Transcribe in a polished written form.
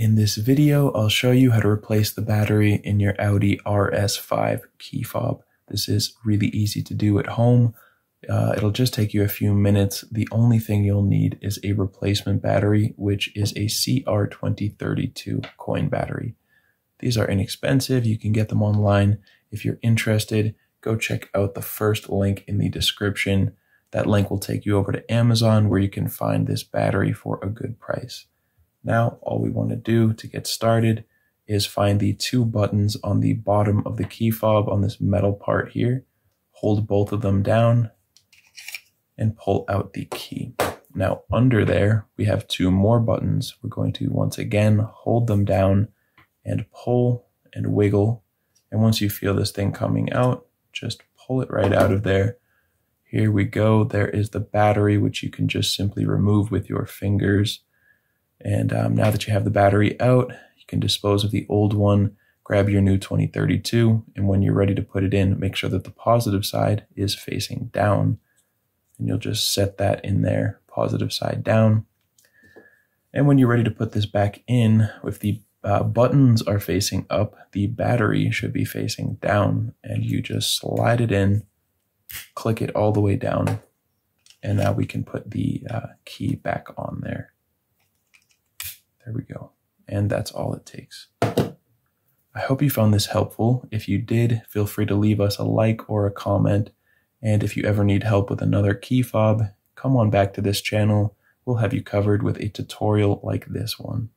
In this video, I'll show you how to replace the battery in your Audi RS5 key fob. This is really easy to do at home. It'll just take you a few minutes. The only thing you'll need is a replacement battery, which is a CR2032 coin battery. These are inexpensive. You can get them online. If you're interested, go check out the first link in the description. That link will take you over to Amazon where you can find this battery for a good price. Now, all we want to do to get started is find the two buttons on the bottom of the key fob on this metal part here. Hold both of them down and pull out the key. Now, under there, we have two more buttons. We're going to once again hold them down and pull and wiggle. And once you feel this thing coming out, just pull it right out of there. Here we go. There is the battery, which you can just simply remove with your fingers. And now that you have the battery out, you can dispose of the old one, grab your new 2032, and when you're ready to put it in, make sure that the positive side is facing down. And you'll just set that in there, positive side down. And when you're ready to put this back in, if the buttons are facing up, the battery should be facing down, and you just slide it in, click it all the way down, and now we can put the key back on there. There we go. And that's all it takes. I hope you found this helpful. If you did, feel free to leave us a like or a comment. And if you ever need help with another key fob, come on back to this channel. We'll have you covered with a tutorial like this one.